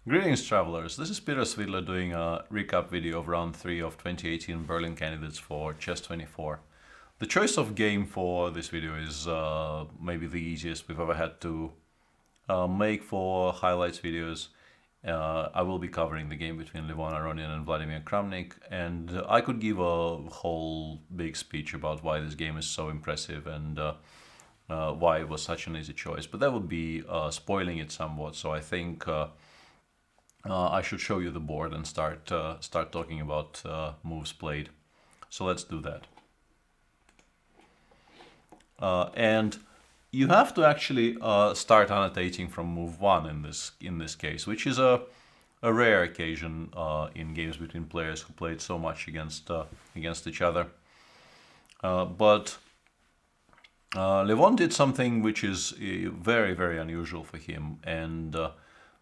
Greetings, travelers. This is Peter Svidler doing a recap video of round 3 of 2018 Berlin candidates for Chess 24. The choice of game for this video is maybe the easiest we've ever had to make for highlights videos. I will be covering the game between Levon Aronian and Vladimir-Kramnik, and I could give a whole big speech about why this game is so impressive and why it was such an easy choice, but that would be spoiling it somewhat, so I think I should show you the board and start talking about moves played. So let's do that. And you have to actually start annotating from move 1 in this case, which is a rare occasion in games between players who played so much against each other. But Levon did something which is very, very unusual for him, and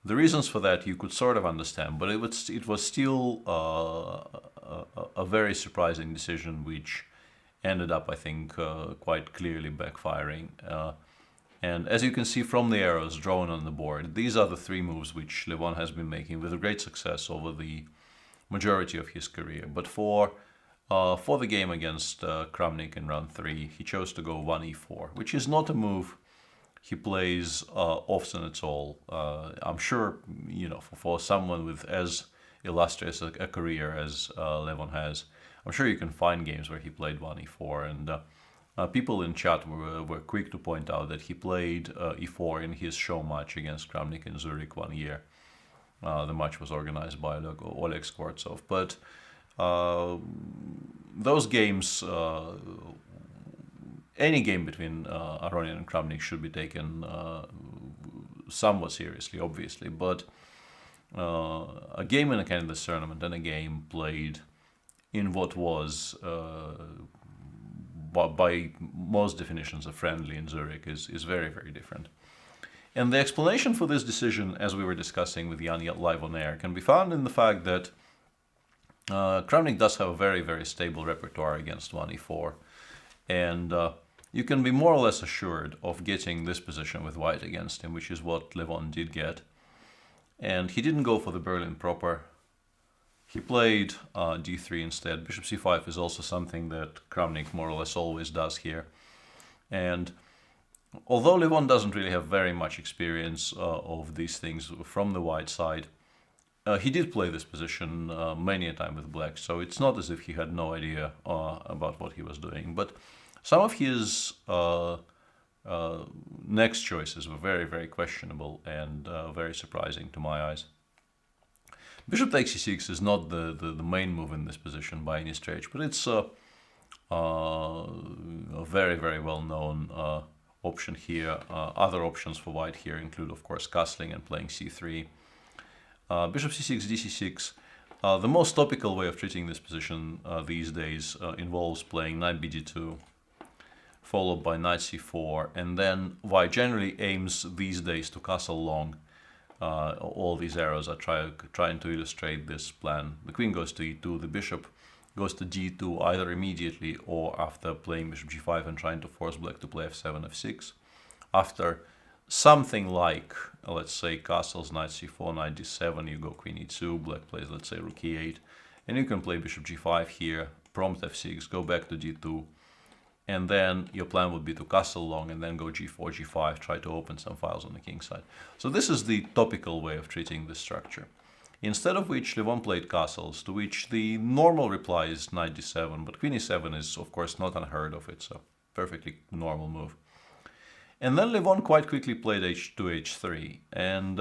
the reasons for that you could sort of understand, but it was still a very surprising decision, which ended up, I think, quite clearly backfiring. And as you can see from the arrows drawn on the board, these are the 3 moves which Levon has been making with great success over the majority of his career. But for the game against Kramnik in round 3, he chose to go 1e4, which is not a move he plays often at all. I'm sure, you know, for someone with as illustrious a career as Levon has, I'm sure you can find games where he played 1e4, and people in chat were quick to point out that he played e4 in his show match against Kramnik in Zurich one year. The match was organized by Oleg Skvortsov, but those games, any game between Aronian and Kramnik should be taken somewhat seriously, obviously, but a game in a candidates tournament and a game played in what was, by most definitions, a friendly in Zurich is very, very different. And the explanation for this decision, as we were discussing with Jan live on air, can be found in the fact that Kramnik does have a very, very stable repertoire against 1e4, and you can be more or less assured of getting this position with white against him, which is what Levon did get. And he didn't go for the Berlin proper. He played d3 instead. Bishop c5 is also something that Kramnik more or less always does here. And although Levon doesn't really have very much experience of these things from the white side, he did play this position many a time with black, so it's not as if he had no idea about what he was doing. But some of his next choices were very, very questionable and very surprising to my eyes. Bishop takes e6 is not the main move in this position by any stretch, but it's a very, very well-known option here. Other options for white here include, of course, castling and playing c3. Bishop c6, dc6. The most topical way of treating this position these days involves playing knight bd2, followed by knight c4, and then white generally aims these days to castle long. All these arrows are trying to illustrate this plan. The queen goes to e2, the bishop goes to d2 either immediately or after playing bishop g5 and trying to force black to play f7, f6. After something like, let's say, castles, knight c4, knight d7, you go queen e2, black plays, let's say, rook e8, and you can play bishop g5 here, prompt f6, go back to d2, and then your plan would be to castle long and then go g4, g5, try to open some files on the king side. So this is the topical way of treating this structure. Instead of which, Levon played castles, to which the normal reply is knight d7, but queen e7 is, of course, not unheard of. It's a perfectly normal move. And then Levon quite quickly played h2, h3, and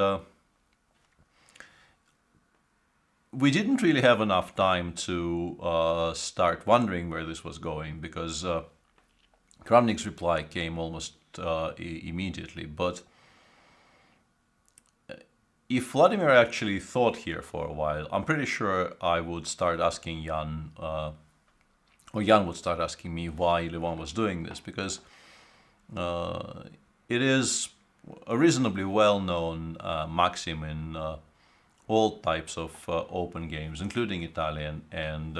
we didn't really have enough time to start wondering where this was going, because Kramnik's reply came almost immediately. But if Vladimir actually thought here for a while, I'm pretty sure I would start asking Jan, or Jan would start asking me why Levon was doing this, because it is a reasonably well-known maxim in all types of open games, including Italian, and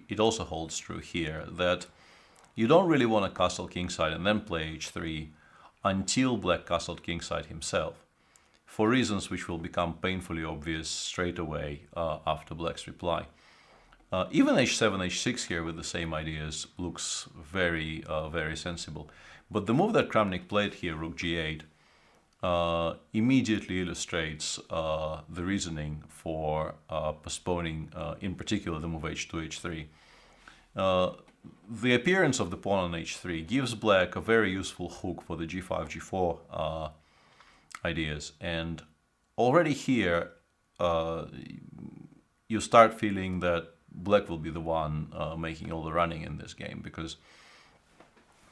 it also holds true here, that you don't really want to castle kingside and then play h3 until black castled kingside himself. for reasons which will become painfully obvious straight away after black's reply. Even h7, h6 here with the same ideas looks very, very sensible. But the move that Kramnik played here, rook g8, immediately illustrates the reasoning for postponing, in particular, the move h2, h3. The appearance of the pawn on h3 gives black a very useful hook for the g5, g4 ideas. And already here, you start feeling that black will be the one making all the running in this game, because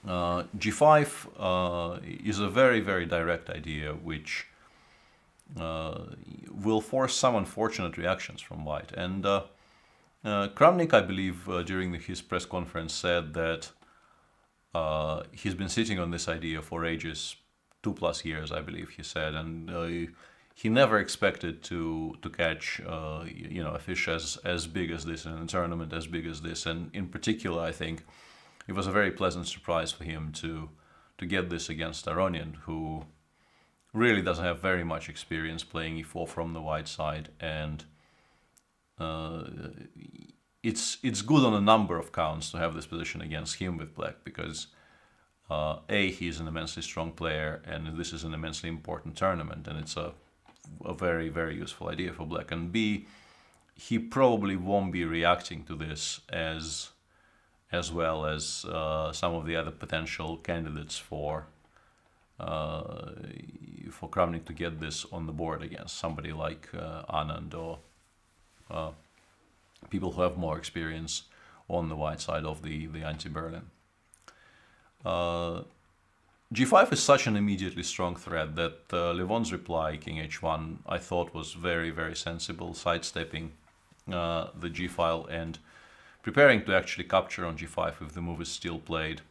g5 is a very, very direct idea, which will force some unfortunate reactions from white. And Kramnik, I believe, during his press conference said that he's been sitting on this idea for ages, 2+ years, I believe he said, and he never expected to catch a fish as big as this in a tournament as big as this. And in particular, I think it was a very pleasant surprise for him to get this against Aronian, who really doesn't have very much experience playing e4 from the white side. And it's good on a number of counts to have this position against him with black, because A, he's an immensely strong player, and this is an immensely important tournament, and it's a very, very useful idea for black. And B, he probably won't be reacting to this as well as some of the other potential candidates for Kramnik to get this on the board against somebody like Anand or people who have more experience on the white side of the anti-Berlin. G5 is such an immediately strong threat that Levon's reply, king h1, I thought was very, very sensible, sidestepping the g file and preparing to actually capture on g5 if the move is still played.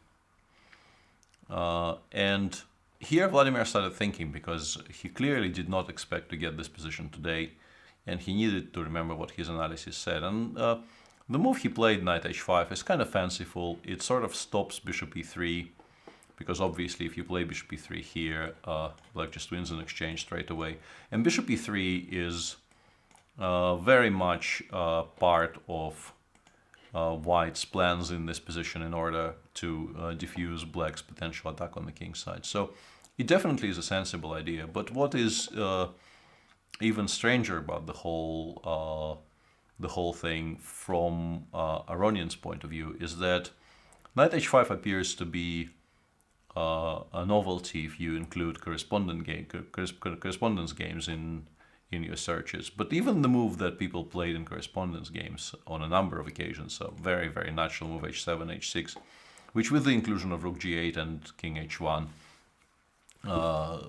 And here Vladimir started thinking, because he clearly did not expect to get this position today, and he needed to remember what his analysis said. And the move he played, knight h5, is kind of fanciful. It sort of stops bishop e3, because obviously if you play bishop e3 here, black just wins an exchange straight away. And bishop e3 is very much part of white's plans in this position in order to diffuse black's potential attack on the king's side. So it definitely is a sensible idea. But what is even stranger about the whole thing from Aronian's point of view is that knight h5 appears to be a novelty if you include correspondence games in your searches. But even the move that people played in correspondence games on a number of occasions, so very, very natural move h7, h6, which with the inclusion of rook g8 and king h1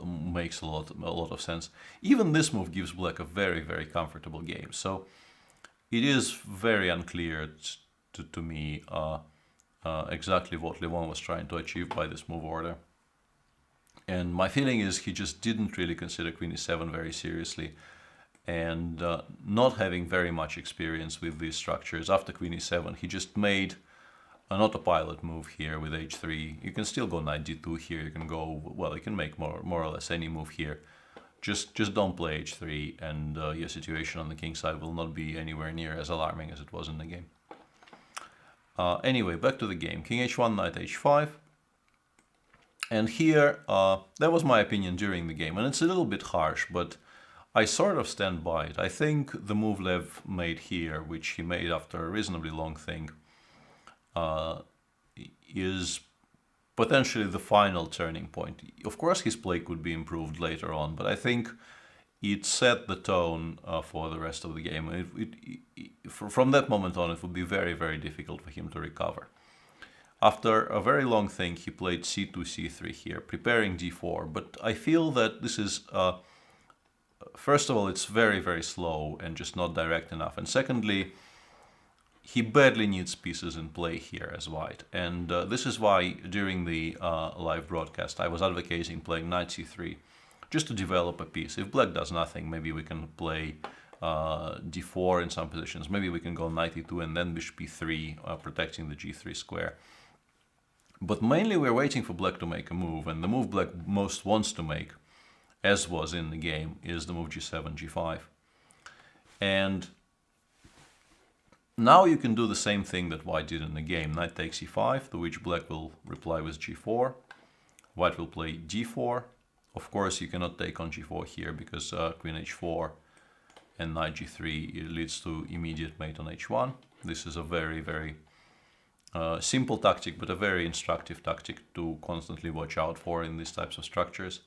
makes a lot of sense. Even this move gives black a very, very comfortable game. So it is very unclear to me exactly what Levon was trying to achieve by this move order. And my feeling is he just didn't really consider queen e7 very seriously. And not having very much experience with these structures, after queen e7, he just made an autopilot move here with h3. You can still go knight d2 here. You can go, well, you can make more or less any move here. Just don't play h3, and your situation on the king side will not be anywhere near as alarming as it was in the game. Anyway, back to the game. King h1, knight h5. And here, that was my opinion during the game. And it's a little bit harsh, but I sort of stand by it. I think the move Lev made here, which he made after a reasonably long thing, is potentially the final turning point. Of course, his play could be improved later on, but I think it set the tone for the rest of the game. From that moment on, it would be very, very difficult for him to recover. After a very long thing, he played c2, c3 here, preparing d4. But I feel that this is, first of all, it's very, very slow and just not direct enough. And secondly, he badly needs pieces in play here as white. And this is why during the live broadcast, I was advocating playing knight c3, just to develop a piece. If black does nothing, maybe we can play d4 in some positions. Maybe we can go knight e2 and then bishop e3, protecting the g3 square. But mainly we're waiting for black to make a move, and the move black most wants to make as was in the game, is the move g7, g5. And now you can do the same thing that white did in the game. Knight takes e5, to which black will reply with g4. White will play d4. Of course, you cannot take on g4 here because queen h4 and knight g3 leads to immediate mate on h1. This is a very, very simple tactic, but a very instructive tactic to constantly watch out for in these types of structures.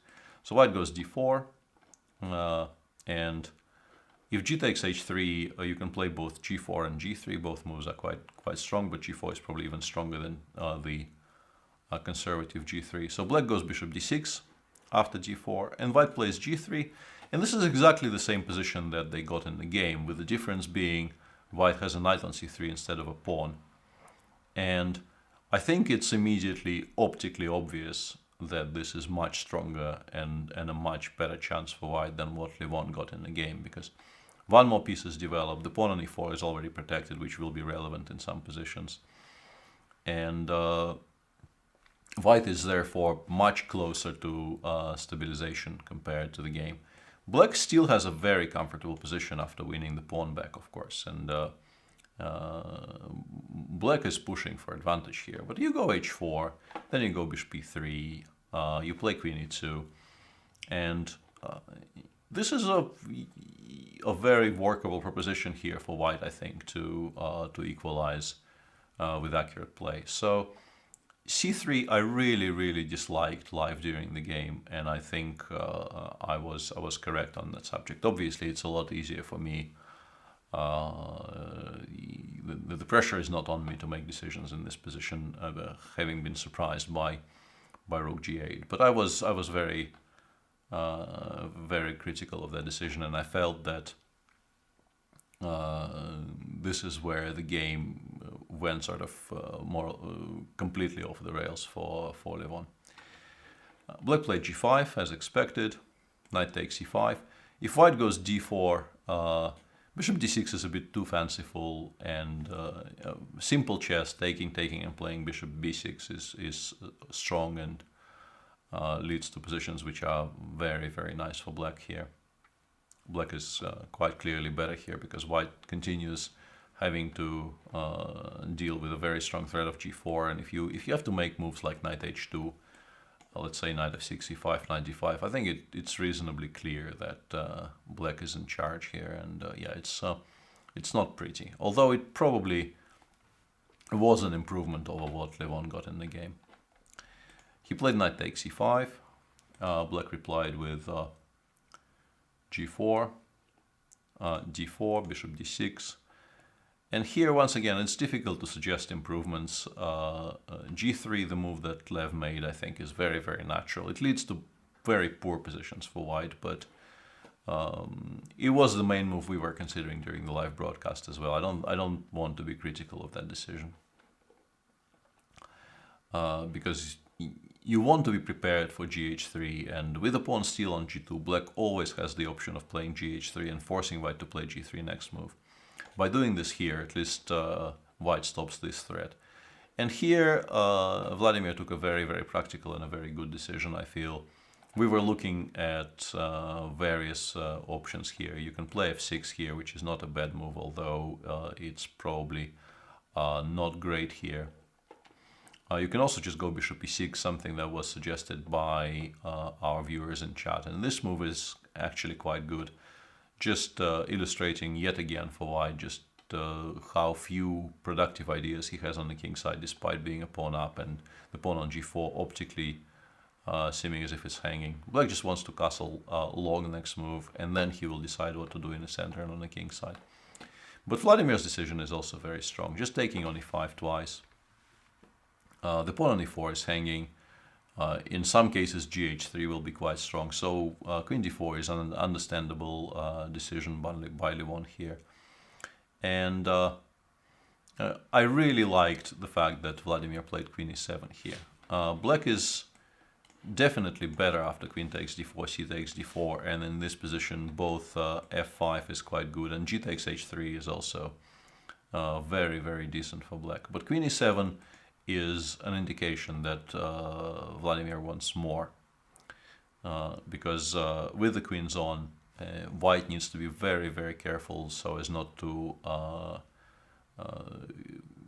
So white goes d4, and if g takes h3, you can play both g4 and g3. Both moves are quite strong, but g4 is probably even stronger than the conservative g3. So black goes bishop d6 after g4, and white plays g3. And this is exactly the same position that they got in the game, with the difference being white has a knight on c3 instead of a pawn. And I think it's immediately optically obvious that this is much stronger and a much better chance for white than what Levon got in the game, because one more piece is developed. The pawn on e4 is already protected, which will be relevant in some positions. And white is therefore much closer to stabilization compared to the game. Black still has a very comfortable position after winning the pawn back, of course, and black is pushing for advantage here. But you go h4, then you go bishop e3, you play queen e2, and this is a very workable proposition here for white, I think, to equalize with accurate play. So c3 I really disliked live during the game, and I think I was correct on that subject. Obviously, it's a lot easier for me. The pressure is not on me to make decisions in this position, having been surprised by rook g8. But I was very very critical of that decision, and I felt that this is where the game went sort of more completely off the rails for Levon. Black played g5 as expected. Knight takes e5. If white goes d4, bishop d6 is a bit too fanciful, and simple chess, taking, and playing bishop b6 is strong and leads to positions which are very nice for black here. Black is quite clearly better here because white continues having to deal with a very strong threat of g4, and if you have to make moves like knight h2, let's say knight f6, e5, knight d5, I think it's reasonably clear that black is in charge here, and yeah, it's not pretty. Although it probably was an improvement over what Levon got in the game. He played knight takes e5. Black replied with g4, d4, bishop d6. And here, once again, it's difficult to suggest improvements. g3, the move that Lev made, I think, is very natural. It leads to very poor positions for white, but it was the main move we were considering during the live broadcast as well. I don't want to be critical of that decision, because you want to be prepared for gh3, and with the pawn still on g2, black always has the option of playing gh3 and forcing white to play g3 next move. By doing this here, at least white stops this threat. And here, Vladimir took a very practical and a very good decision, I feel. We were looking at various options here. You can play f6 here, which is not a bad move, although it's probably not great here. You can also just go bishop e6, something that was suggested by our viewers in chat. And this move is actually quite good. Just illustrating yet again for white just how few productive ideas he has on the king side, despite being a pawn up and the pawn on g4 optically seeming as if it's hanging. Black just wants to castle long the next move, and then he will decide what to do in the center and on the king side. But Vladimir's decision is also very strong, just taking on e5 twice. The pawn on e4 is hanging. In some cases, gh3 will be quite strong, so queen d4 is an understandable decision by Levon here. And I really liked the fact that Vladimir played queen e7 here. Black is definitely better after queen takes d4, c takes d4, and in this position both f5 is quite good, and g takes h3 is also very decent for black. But queen e7 is an indication that Vladimir wants more. because with the queens on, white needs to be very, very careful so as not to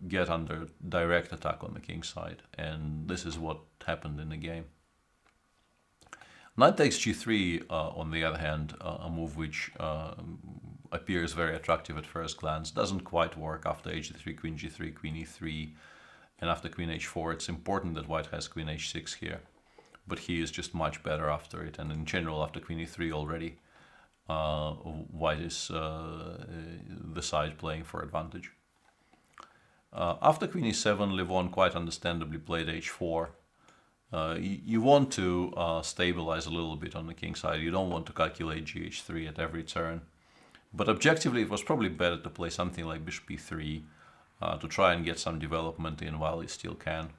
get under direct attack on the king side, and this is what happened in the game. Knight takes g3, on the other hand, a move which appears very attractive at first glance, doesn't quite work after h3, queen g3, queen e3, and after queen h4. It's important that white has queen h6 here, but he is just much better after it, and in general after queen e3 already, white is the side playing for advantage. After queen e7, Levon quite understandably played h4. You want to stabilize a little bit on the king side. You don't want to calculate gh3 at every turn. But objectively, it was probably better to play something like bishop e3 to try and get some development in while you still can.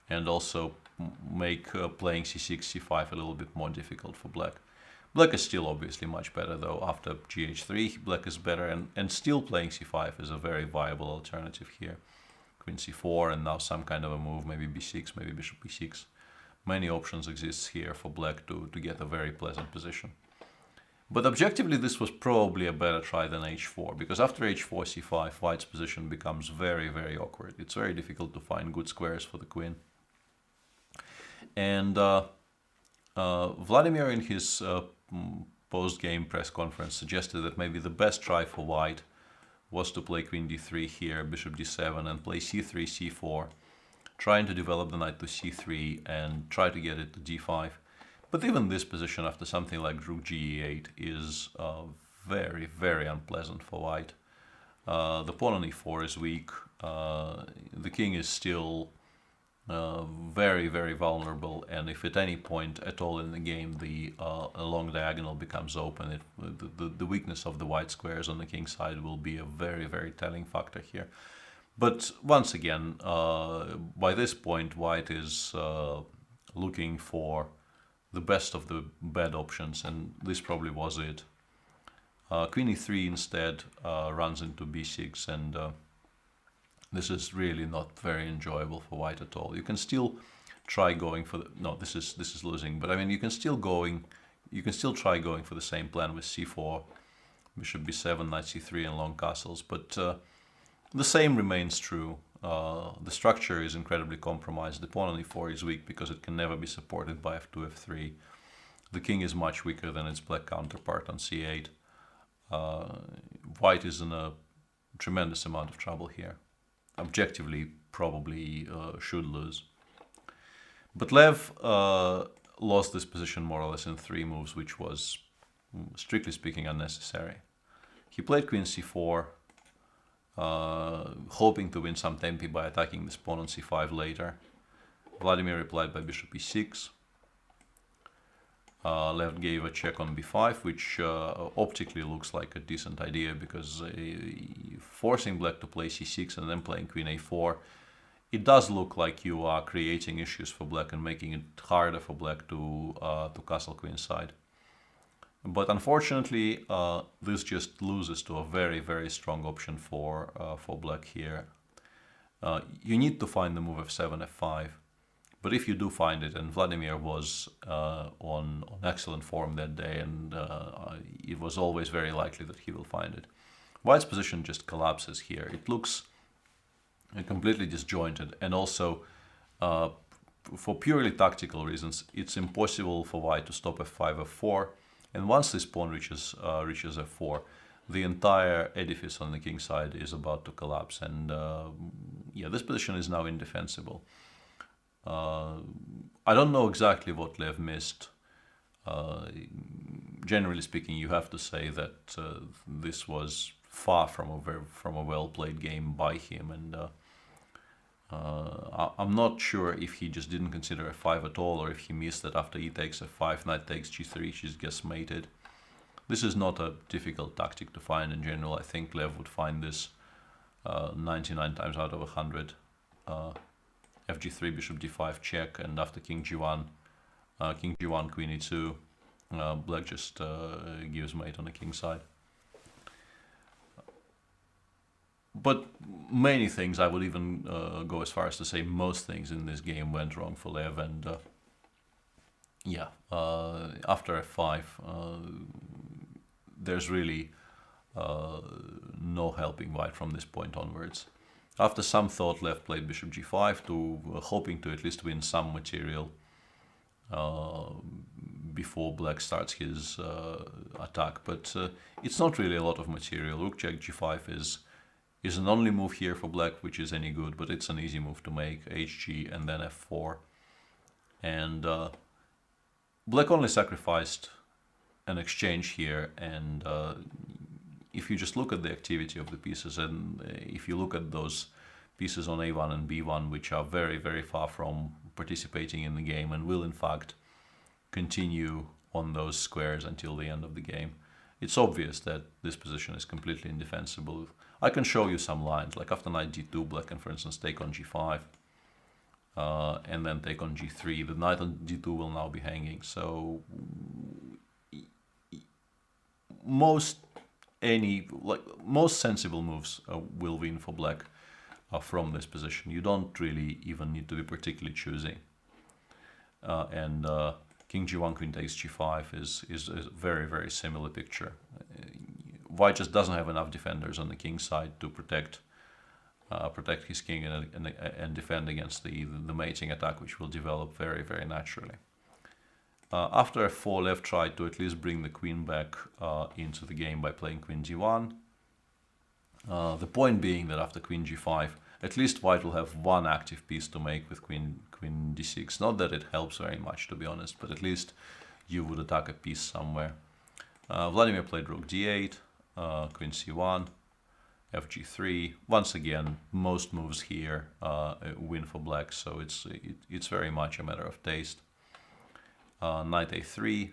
And also make playing c6, c5 a little bit more difficult for black. Black is still obviously much better though. After gh3, black is better, and still playing c5 is a very viable alternative here. Queen c4 and now some kind of a move, maybe b6, maybe bishop b6. Many options exist here for black to get a very pleasant position. But objectively this was probably a better try than h4, because after h4, c5, white's position becomes very, very awkward. It's very difficult to find good squares for the queen. And Vladimir in his post-game press conference suggested that maybe the best try for white was to play queen d3 here, bishop d7, and play c3, c4, trying to develop the knight to c3 and try to get it to d5. But even this position after something like rook ge8 is very, very unpleasant for white. The pawn on e4 is weak. The king is still very, very vulnerable, and if at any point at all in the game the long diagonal becomes open, the weakness of the white squares on the king side will be a very, very telling factor here. But once again, by this point, white is looking for the best of the bad options, and this probably was it. Queen e3 instead runs into b6, and this is really not very enjoyable for white at all. You can still try going for the... No, this is losing, but I mean you can still try going for the same plan with c4, bishop b7, knight c3, and long castles, but the same remains true. The structure is incredibly compromised. The pawn on e4 is weak because it can never be supported by f2, f3. The king is much weaker than its black counterpart on c8. White is in a tremendous amount of trouble here. Objectively, probably should lose. But Lev lost this position more or less in 3 moves, which was, strictly speaking, unnecessary. He played queen c4, hoping to win some tempi by attacking this pawn on c5 later. Vladimir replied by bishop e6. Lev gave a check on b5, which optically looks like a decent idea, because forcing black to play c6 and then playing queen a4, it does look like you are creating issues for black and making it harder for black to castle queenside. But unfortunately, this just loses to a very, very strong option for black here. You need to find the move f7, f5. But if you do find it, and Vladimir was on excellent form that day, and it was always very likely that he will find it, white's position just collapses here. It looks completely disjointed, and also for purely tactical reasons, it's impossible for white to stop f5, f4, and once this pawn reaches f4, the entire edifice on the king side is about to collapse, and yeah, this position is now indefensible. I don't know exactly what Lev missed. Generally speaking, you have to say that this was far from a well-played game by him, and I'm not sure if he just didn't consider f5 at all, or if he missed that after e takes f5, knight takes g3, she gets mated. This is not a difficult tactic to find in general. I think Lev would find this 99 times out of 100. Fg3, bishop d5 check, and after king g1, queen e2, black just gives mate on the king side. But many things, I would even go as far as to say most things in this game went wrong for Lev, and yeah, after f5, there's really no helping white from this point onwards. After some thought, left played bishop g5 to hoping to at least win some material before black starts his attack, but it's not really a lot of material. Rook check g5 is an only move here for black which is any good, but it's an easy move to make. Hg and then f4, and black only sacrificed an exchange here, and if you just look at the activity of the pieces, and if you look at those pieces on a1 and b1, which are very, very far from participating in the game and will in fact continue on those squares until the end of the game, it's obvious that this position is completely indefensible. I can show you some lines, like after knight d2, black can, for instance, take on g5, and then take on g3. The knight on d2 will now be hanging, so most sensible moves will win for black from this position. You don't really even need to be particularly choosy. And king g1, queen takes g5 is a very, very similar picture. White just doesn't have enough defenders on the king side to protect his king and defend against the mating attack, which will develop very, very naturally. After f4, left tried to at least bring the queen back into the game by playing queen g1. The point being that after queen g5, at least white will have one active piece to make with queen d6. Not that it helps very much, to be honest, but at least you would attack a piece somewhere. Vladimir played rook d8, queen c1, fg3. Once again, most moves here win for black, so it's very much a matter of taste. Knight a3.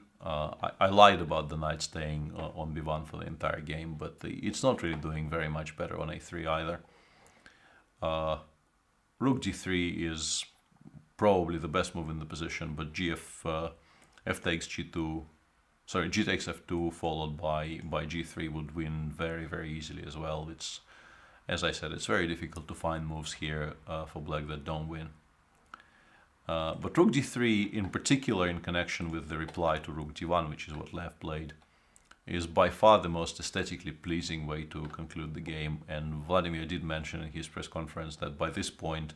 I lied about the knight staying on b1 for the entire game, but it's not really doing very much better on a3 either. Rook g3 is probably the best move in the position, but f takes g2, sorry, g takes f2 followed by g3 would win very, very easily as well. It's, as I said, it's very difficult to find moves here for black that don't win. But rook d3, in particular in connection with the reply to rook d1, which is what left played, is by far the most aesthetically pleasing way to conclude the game. And Vladimir did mention in his press conference that by this point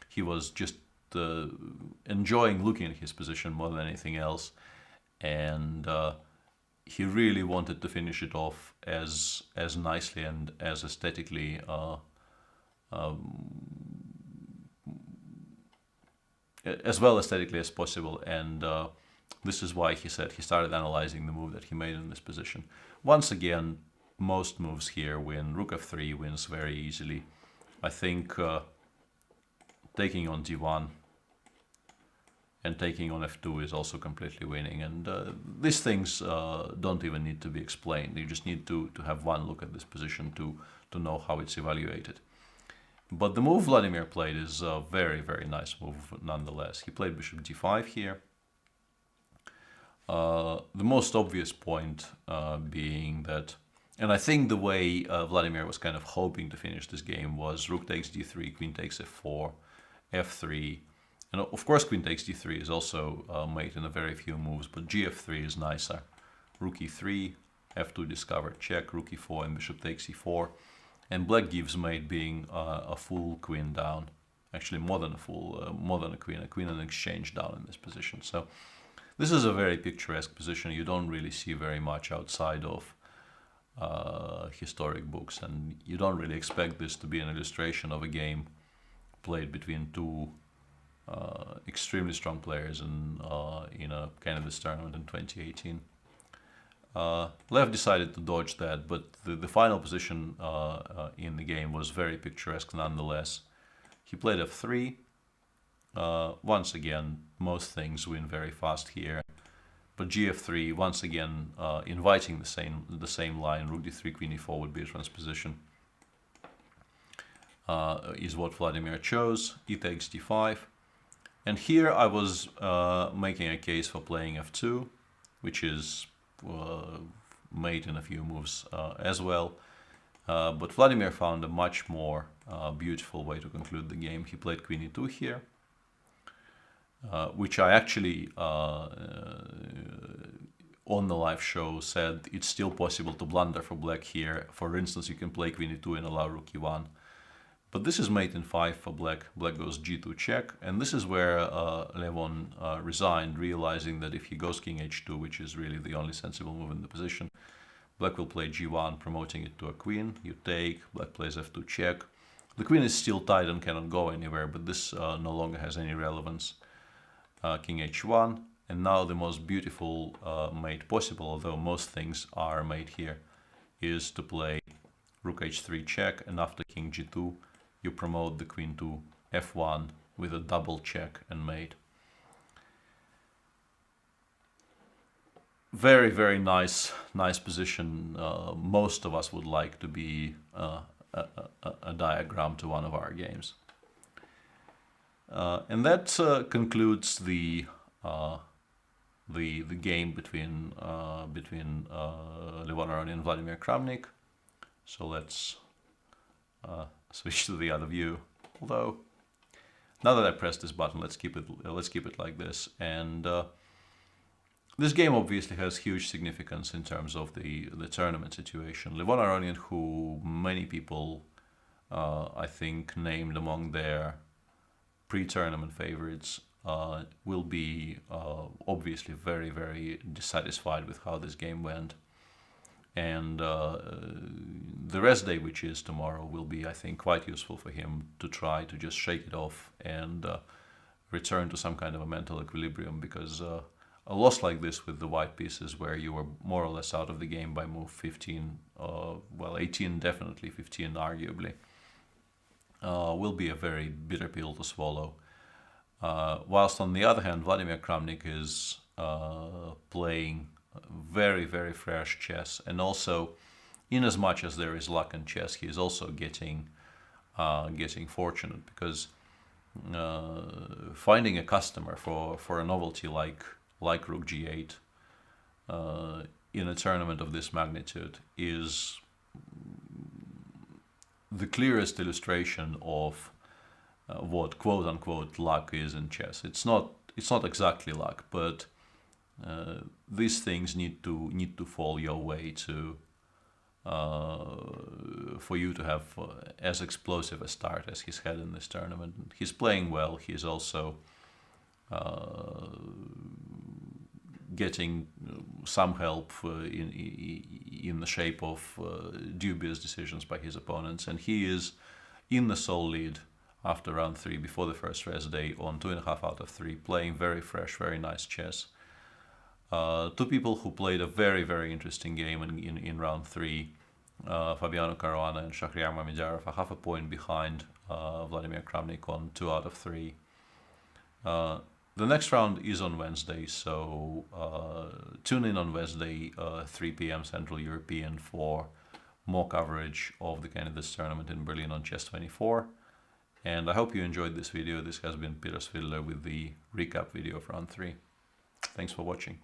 he was just enjoying looking at his position more than anything else, and he really wanted to finish it off as nicely and as aesthetically as well aesthetically as possible, and this is why he said he started analyzing the move that he made in this position. Once again, most moves here win. Rook f3 wins very easily. I think taking on d1 and taking on f2 is also completely winning, and these things don't even need to be explained. You just need to have one look at this position to know how it's evaluated. But the move Vladimir played is a very, very nice move nonetheless. He played bishop d5 here. The most obvious point being that, and I think the way Vladimir was kind of hoping to finish this game was rook takes d3, queen takes f4, f3, and of course queen takes d3 is also made in a very few moves, but gf3 is nicer. Rook e3, f2 discovered, check, rook e4, and bishop takes e4. And black gives mate being a full queen down. Actually, more than a full, more than a queen and exchange down in this position. So this is a very picturesque position. You don't really see very much outside of historic books, and you don't really expect this to be an illustration of a game played between two extremely strong players in a kind of this tournament in 2018. Lev decided to dodge that, but the final position in the game was very picturesque nonetheless. He played f3. Once again, most things win very fast here. But gf3, once again, inviting the same line, rook d3, queen e4 would be a transposition, is what Vladimir chose. E takes d5. And here I was making a case for playing f2, which is made in a few moves as well, but Vladimir found a much more beautiful way to conclude the game. He played queen e2 here. which I actually on the live show said it's still possible to blunder for black here. For instance, you can play queen e2 and allow rook e1. But this is mate in 5 for black. Black goes g2 check, and this is where Levon resigned, realizing that if he goes king h2, which is really the only sensible move in the position, black will play g1, promoting it to a queen. You take, black plays f2 check. The queen is still tied and cannot go anywhere, but this no longer has any relevance. King h1, and now the most beautiful mate possible, although most things are made here, is to play rook h3 check, and after king g2 you promote the queen to f1 with a double check and mate. Very, very nice position. Most of us would like to be a diagram to one of our games. And that concludes the game between Levon Aronian and Vladimir Kramnik. So let's switch to the other view. Although now that I pressed this button, let's keep it like this. And this game obviously has huge significance in terms of the tournament situation. Levon Aronian, who many people I think named among their pre-tournament favorites, will be obviously very, very dissatisfied with how this game went. And the rest day, which is tomorrow, will be, I think, quite useful for him to try to just shake it off and return to some kind of a mental equilibrium, because a loss like this with the white pieces, where you were more or less out of the game by move 15, well, 18 definitely, 15 arguably, will be a very bitter pill to swallow. Whilst on the other hand, Vladimir Kramnik is playing very, very fresh chess, and also, in as much as there is luck in chess, he is also getting fortunate, because finding a customer for a novelty like rook g8 in a tournament of this magnitude is the clearest illustration of what quote unquote luck is in chess. It's not exactly luck, but these things need to fall your way to for you to have as explosive a start as he's had in this tournament. He's playing well. He's also getting some help in the shape of dubious decisions by his opponents, and he is in the sole lead after round 3, before the first rest day, on 2.5 out of 3, playing very fresh, very nice chess. Two people who played a very, very interesting game in round 3, Fabiano Caruana and Shahriar Mamedjarov, are half a point behind Vladimir Kramnik on 2 out of 3. The next round is on Wednesday, so tune in on Wednesday, 3 p.m. Central European, for more coverage of the Candidates Tournament in Berlin on Chess24. And I hope you enjoyed this video. This has been Peter Svidler with the recap video of round 3. Thanks for watching.